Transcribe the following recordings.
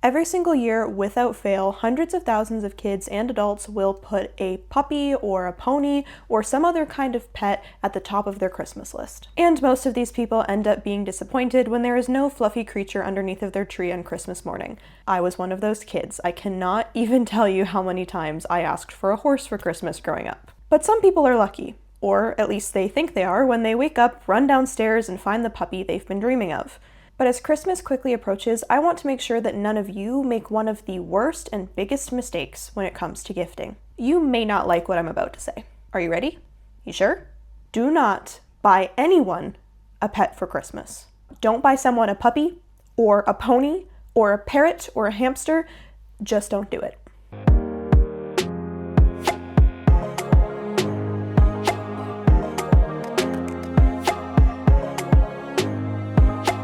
Every single year, without fail, hundreds of thousands of kids and adults will put a puppy or a pony or some other kind of pet at the top of their Christmas list. And most of these people end up being disappointed when there is no fluffy creature underneath of their tree on Christmas morning. I was one of those kids. I cannot even tell you how many times I asked for a horse for Christmas growing up. But some people are lucky, or at least they think they are, when they wake up, run downstairs, and find the puppy they've been dreaming of. But as Christmas quickly approaches, I want to make sure that none of you make one of the worst and biggest mistakes when it comes to gifting. You may not like what I'm about to say. Are you ready? You sure? Do not buy anyone a pet for Christmas. Don't buy someone a puppy, or a pony, or a parrot, or a hamster. Just don't do it.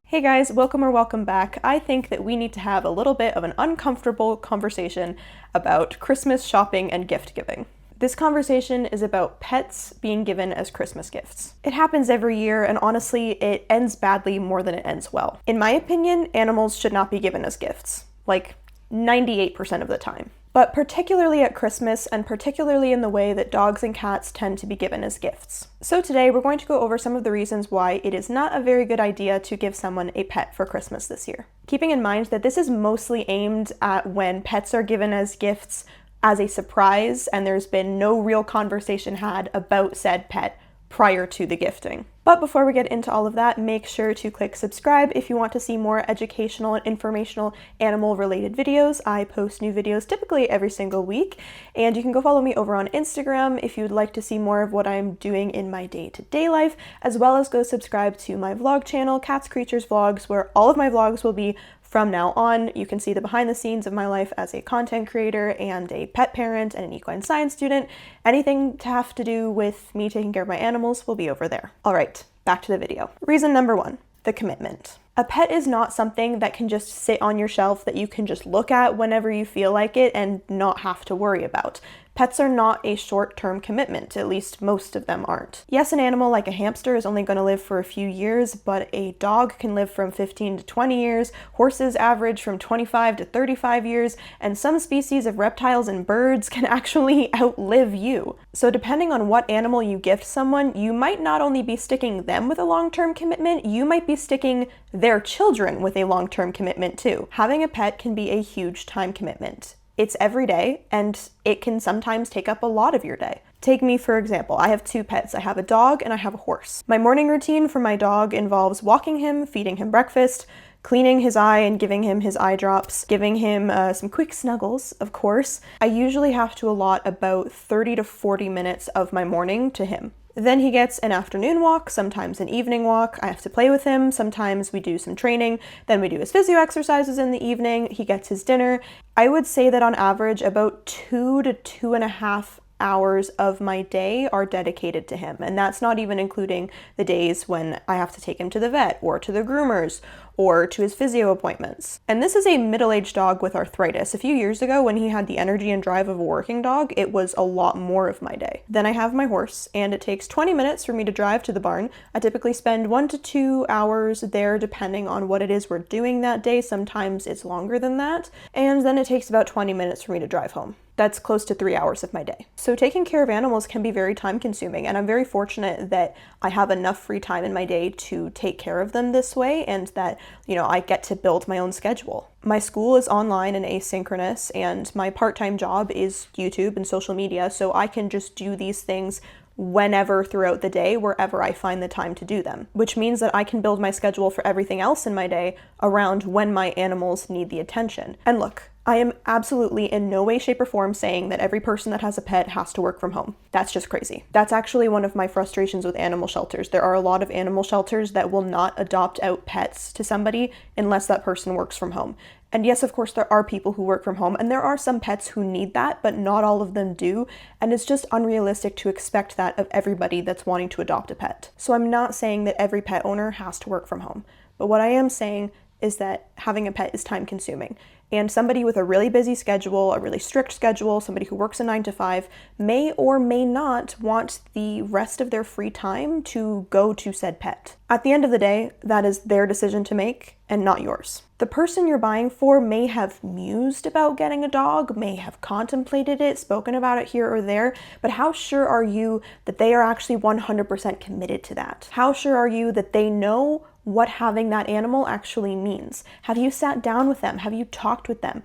Hey guys, welcome back. I think that we need to have a little bit of an uncomfortable conversation about Christmas shopping and gift giving. This conversation is about pets being given as Christmas gifts. It happens every year, and honestly, it ends badly more than it ends well. In my opinion, animals should not be given as gifts, like 98% of the time. But particularly at Christmas, and particularly in the way that dogs and cats tend to be given as gifts. So today we're going to go over some of the reasons why it is not a very good idea to give someone a pet for Christmas this year. Keeping in mind that this is mostly aimed at when pets are given as gifts as a surprise and there's been no real conversation had about said pet prior to the gifting. But before we get into all of that, make sure to click subscribe if you want to see more educational and informational animal-related videos. I post new videos typically every single week, and you can go follow me over on Instagram if you'd like to see more of what I'm doing in my day-to-day life, as well as go subscribe to my vlog channel, Cats Creatures Vlogs, where all of my vlogs will be from now on. You can see the behind the scenes of my life as a content creator and a pet parent and an equine science student. Anything to have to do with me taking care of my animals will be over there. All right, back to the video. Reason number one, the commitment. A pet is not something that can just sit on your shelf that you can just look at whenever you feel like it and not have to worry about. Pets are not a short-term commitment, at least most of them aren't. Yes, an animal like a hamster is only going to live for a few years, but a dog can live from 15 to 20 years, horses average from 25 to 35 years, and some species of reptiles and birds can actually outlive you. So depending on what animal you gift someone, you might not only be sticking them with a long-term commitment, you might be sticking their children with a long-term commitment too. Having a pet can be a huge time commitment. It's every day, and it can sometimes take up a lot of your day. Take me, for example. I have two pets. I have a dog and I have a horse. My morning routine for my dog involves walking him, feeding him breakfast, cleaning his eye and giving him his eye drops, giving him some quick snuggles, of course. I usually have to allot about 30 to 40 minutes of my morning to him. Then he gets an afternoon walk, sometimes an evening walk. I have to play with him. Sometimes we do some training. Then we do his physio exercises in the evening. He gets his dinner. I would say that on average, about 2 to 2.5 hours of my day are dedicated to him. And that's not even including the days when I have to take him to the vet or to the groomers or to his physio appointments. And this is a middle-aged dog with arthritis. A few years ago, when he had the energy and drive of a working dog, it was a lot more of my day. Then I have my horse, and it takes 20 minutes for me to drive to the barn. I typically spend 1 to 2 hours there, depending on what it is we're doing that day. Sometimes it's longer than that. And then it takes about 20 minutes for me to drive home. That's close to 3 hours of my day. So taking care of animals can be very time consuming, and I'm very fortunate that I have enough free time in my day to take care of them this way, and that, I get to build my own schedule. My school is online and asynchronous, and my part-time job is YouTube and social media, so I can just do these things whenever throughout the day, wherever I find the time to do them, which means that I can build my schedule for everything else in my day around when my animals need the attention. And look, I am absolutely in no way, shape, or form saying that every person that has a pet has to work from home. That's just crazy. That's actually one of my frustrations with animal shelters. There are a lot of animal shelters that will not adopt out pets to somebody unless that person works from home. And yes, of course, there are people who work from home, and there are some pets who need that, but not all of them do, and it's just unrealistic to expect that of everybody that's wanting to adopt a pet. So I'm not saying that every pet owner has to work from home, but what I am saying is that having a pet is time consuming. And somebody with a really busy schedule, a really strict schedule, somebody who works a 9 to 5, may or may not want the rest of their free time to go to said pet. At the end of the day, that is their decision to make and not yours. The person you're buying for may have mused about getting a dog, may have contemplated it, spoken about it here or there, but how sure are you that they are actually 100% committed to that? How sure are you that they know what having that animal actually means? Have you sat down with them? Have you talked with them?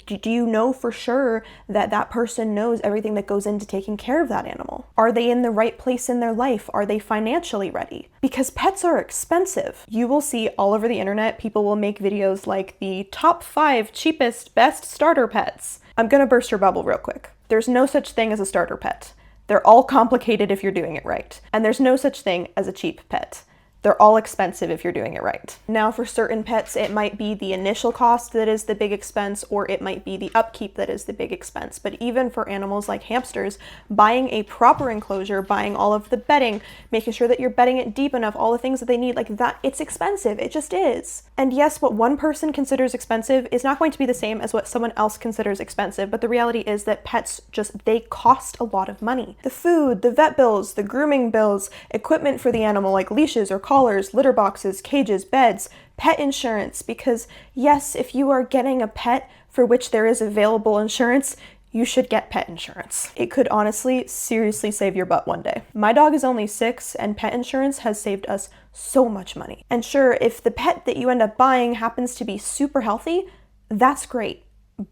Do you know for sure that that person knows everything that goes into taking care of that animal? Are they in the right place in their life? Are they financially ready? Because pets are expensive. You will see all over the internet, people will make videos like the top 5 cheapest, best starter pets. I'm gonna burst your bubble real quick. There's no such thing as a starter pet. They're all complicated if you're doing it right. And there's no such thing as a cheap pet. They're all expensive if you're doing it right. Now, for certain pets, it might be the initial cost that is the big expense, or it might be the upkeep that is the big expense. But even for animals like hamsters, buying a proper enclosure, buying all of the bedding, making sure that you're bedding it deep enough, all the things that they need, like that, it's expensive. It just is. And yes, what one person considers expensive is not going to be the same as what someone else considers expensive, but the reality is that pets they cost a lot of money. The food, the vet bills, the grooming bills, equipment for the animal like leashes or collars, litter boxes, cages, beds, pet insurance, because yes, if you are getting a pet for which there is available insurance, you should get pet insurance. It could honestly, seriously save your butt one day. My dog is only 6 and pet insurance has saved us so much money. And sure, if the pet that you end up buying happens to be super healthy, that's great.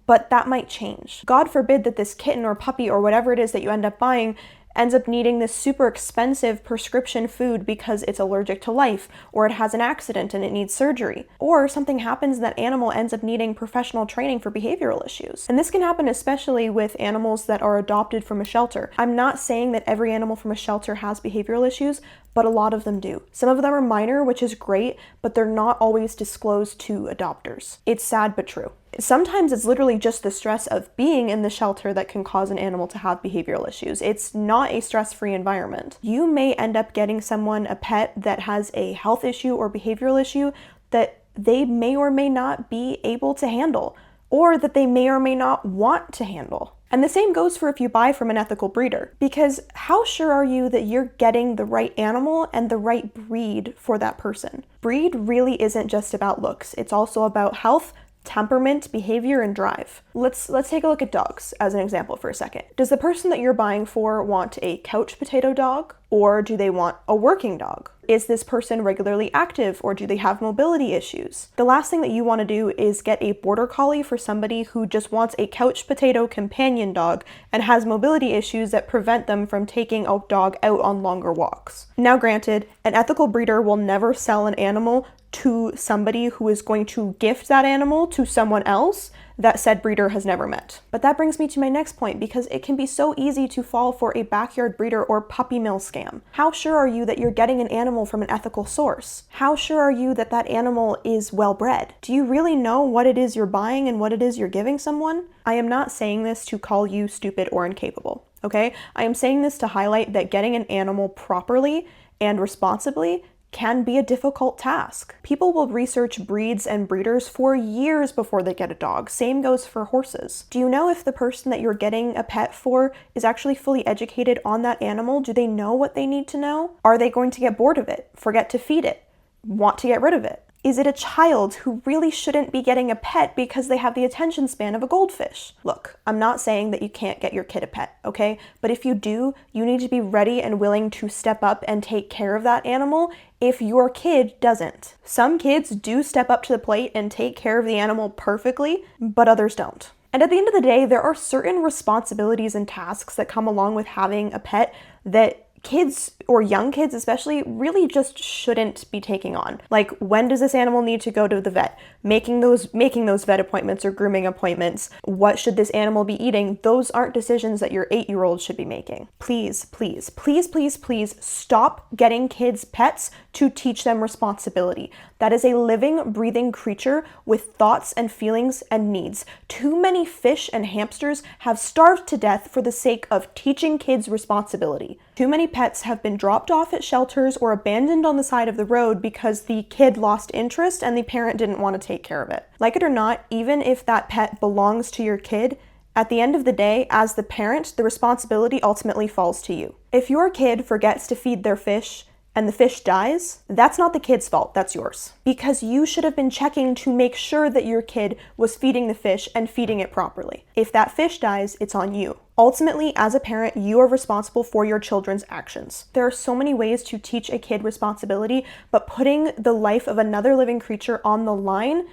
But that might change. God forbid that this kitten or puppy or whatever it is that you end up buying ends up needing this super expensive prescription food because it's allergic to life, or it has an accident and it needs surgery, or something happens and that animal ends up needing professional training for behavioral issues. And this can happen especially with animals that are adopted from a shelter. I'm not saying that every animal from a shelter has behavioral issues, but a lot of them do. Some of them are minor, which is great, but they're not always disclosed to adopters. It's sad but true. Sometimes it's literally just the stress of being in the shelter that can cause an animal to have behavioral issues. It's not a stress-free environment. You may end up getting someone a pet that has a health issue or behavioral issue that they may or may not be able to handle, or that they may or may not want to handle. And the same goes for if you buy from an ethical breeder, because how sure are you that you're getting the right animal and the right breed for that person? Breed really isn't just about looks. It's also about health, temperament, behavior, and drive. Let's take a look at dogs as an example for a second. Does the person that you're buying for want a couch potato dog, or do they want a working dog? Is this person regularly active, or do they have mobility issues? The last thing that you want to do is get a border collie for somebody who just wants a couch potato companion dog and has mobility issues that prevent them from taking a dog out on longer walks. Now granted, an ethical breeder will never sell an animal to somebody who is going to gift that animal to someone else that said breeder has never met. But that brings me to my next point, because it can be so easy to fall for a backyard breeder or puppy mill scam. How sure are you that you're getting an animal from an ethical source? How sure are you that that animal is well bred? Do you really know what it is you're buying and what it is you're giving someone? I am not saying this to call you stupid or incapable, okay? I am saying this to highlight that getting an animal properly and responsibly can be a difficult task. People will research breeds and breeders for years before they get a dog. Same goes for horses. Do you know if the person that you're getting a pet for is actually fully educated on that animal? Do they know what they need to know? Are they going to get bored of it, forget to feed it, want to get rid of it? Is it a child who really shouldn't be getting a pet because they have the attention span of a goldfish? Look, I'm not saying that you can't get your kid a pet, okay? But if you do, you need to be ready and willing to step up and take care of that animal if your kid doesn't. Some kids do step up to the plate and take care of the animal perfectly, but others don't. And at the end of the day, there are certain responsibilities and tasks that come along with having a pet that kids, or young kids especially, really just shouldn't be taking on. Like, when does this animal need to go to the vet? Making those vet appointments or grooming appointments. What should this animal be eating? Those aren't decisions that your 8-year-old should be making. Please, please, please, please, please stop getting kids pets to teach them responsibility. That is a living, breathing creature with thoughts and feelings and needs. Too many fish and hamsters have starved to death for the sake of teaching kids responsibility. Too many pets have been dropped off at shelters or abandoned on the side of the road because the kid lost interest and the parent didn't want to take care of it. Like it or not, even if that pet belongs to your kid, at the end of the day, as the parent, the responsibility ultimately falls to you. If your kid forgets to feed their fish, and the fish dies, that's not the kid's fault, that's yours. Because you should have been checking to make sure that your kid was feeding the fish and feeding it properly. If that fish dies, it's on you. Ultimately, as a parent, you are responsible for your children's actions. There are so many ways to teach a kid responsibility, but putting the life of another living creature on the line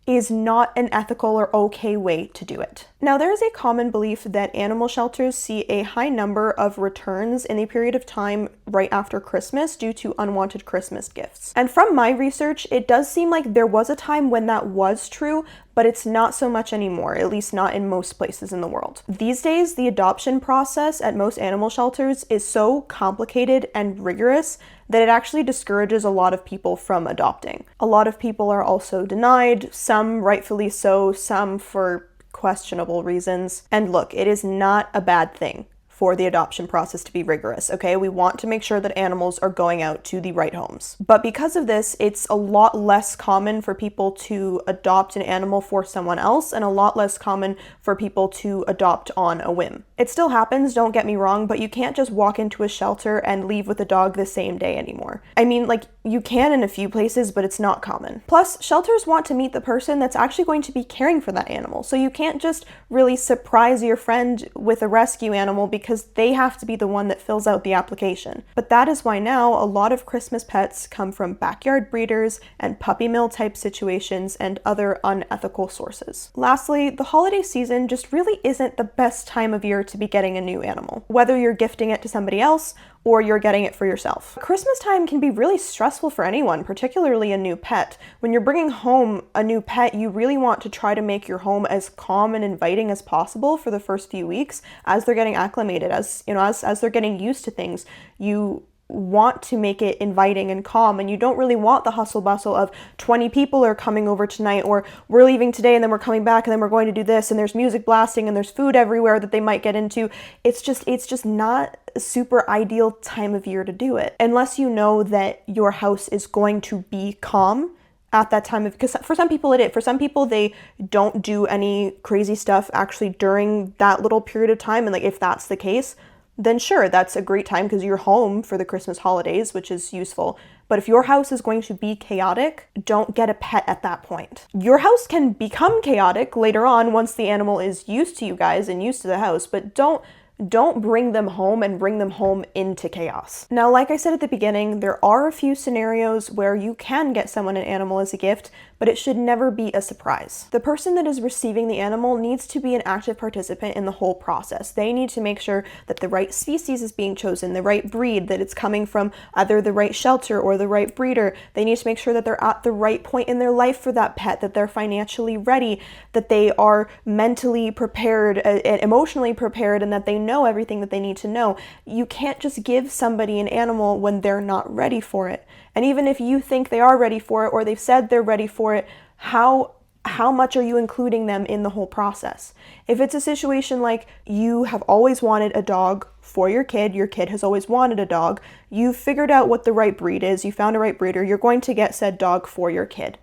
is not an ethical or okay way to do it. Now, there is a common belief that animal shelters see a high number of returns in a period of time right after Christmas due to unwanted Christmas gifts. And from my research, it does seem like there was a time when that was true, but it's not so much anymore, at least not in most places in the world. These days, the adoption process at most animal shelters is so complicated and rigorous that it actually discourages a lot of people from adopting. A lot of people are also denied, some rightfully so, some for questionable reasons. And look, it is not a bad thing for the adoption process to be rigorous, okay? We want to make sure that animals are going out to the right homes. But because of this, it's a lot less common for people to adopt an animal for someone else and a lot less common for people to adopt on a whim. It still happens, don't get me wrong, but you can't just walk into a shelter and leave with a dog the same day anymore. I mean, like, you can in a few places, but it's not common. Plus, shelters want to meet the person that's actually going to be caring for that animal, so you can't just really surprise your friend with a rescue animal because they have to be the one that fills out the application. But that is why now a lot of Christmas pets come from backyard breeders and puppy mill type situations and other unethical sources. Lastly, the holiday season just really isn't the best time of year to be getting a new animal, whether you're gifting it to somebody else or you're getting it for yourself. Christmas time can be really stressful for anyone, particularly a new pet. When you're bringing home a new pet, you really want to try to make your home as calm and inviting as possible for the first few weeks as they're getting acclimated, as they're getting used to things. You want to make it inviting and calm, and you don't really want the hustle bustle of 20 people are coming over tonight, or we're leaving today and then we're coming back and then we're going to do this and there's music blasting and there's food everywhere that they might get into. It's just not a super ideal time of year to do it unless you know that your house is going to be calm at that time of, because for some people it is. For some people, they don't do any crazy stuff actually during that little period of time, and like if that's the case, then sure, that's a great time because you're home for the Christmas holidays, which is useful. But if your house is going to be chaotic, don't get a pet at that point. Your house can become chaotic later on once the animal is used to you guys and used to the house, but don't bring them home and bring them home into chaos. Now, like I said at the beginning, there are a few scenarios where you can get someone an animal as a gift, but it should never be a surprise. The person that is receiving the animal needs to be an active participant in the whole process. They need to make sure that the right species is being chosen, the right breed, that it's coming from either the right shelter or the right breeder. They need to make sure that they're at the right point in their life for that pet, that they're financially ready, that they are mentally prepared, and emotionally prepared, and that they know everything that they need to know. You can't just give somebody an animal when they're not ready for it. And even if you think they are ready for it, or they've said they're ready for it, how much are you including them in the whole process? If it's a situation like you have always wanted a dog for your kid has always wanted a dog, you've figured out what the right breed is, you found a right breeder, you're going to get said dog for your kid.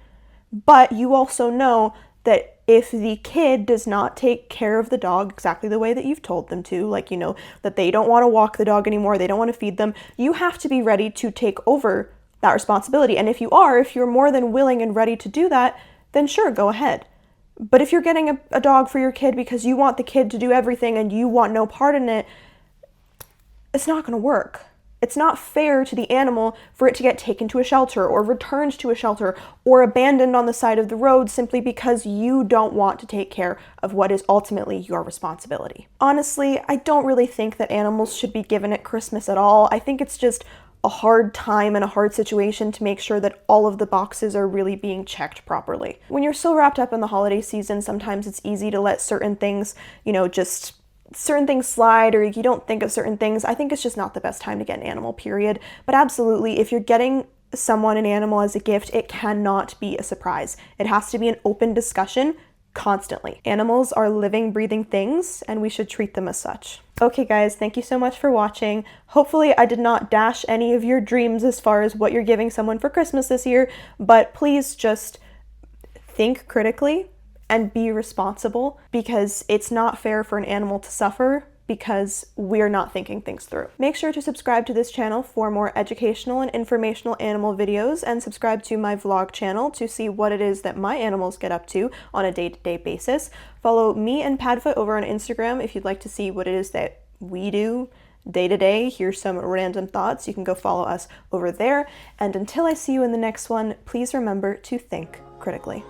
But you also know that if the kid does not take care of the dog exactly the way that you've told them to, like, that they don't want to walk the dog anymore, they don't want to feed them, you have to be ready to take over that responsibility. And if you're more than willing and ready to do that, then sure, go ahead. But if you're getting a dog for your kid because you want the kid to do everything and you want no part in it, it's not going to work. It's not fair to the animal for it to get taken to a shelter or returned to a shelter or abandoned on the side of the road simply because you don't want to take care of what is ultimately your responsibility. Honestly, I don't really think that animals should be given at Christmas at all. I think it's just a hard time and a hard situation to make sure that all of the boxes are really being checked properly. When you're so wrapped up in the holiday season, sometimes it's easy to let certain things, certain things slide, or you don't think of certain things. I think it's just not the best time to get an animal, period. But absolutely, if you're getting someone an animal as a gift, it cannot be a surprise. It has to be an open discussion constantly. Animals are living, breathing things, and we should treat them as such. Okay guys, thank you so much for watching. Hopefully I did not dash any of your dreams as far as what you're giving someone for Christmas this year, but please just think critically and be responsible, because it's not fair for an animal to suffer because we're not thinking things through. Make sure to subscribe to this channel for more educational and informational animal videos, and subscribe to my vlog channel to see what it is that my animals get up to on a day-to-day basis. Follow me and Padfoot over on Instagram if you'd like to see what it is that we do day-to-day. Here's some random thoughts. You can go follow us over there. And until I see you in the next one, please remember to think critically.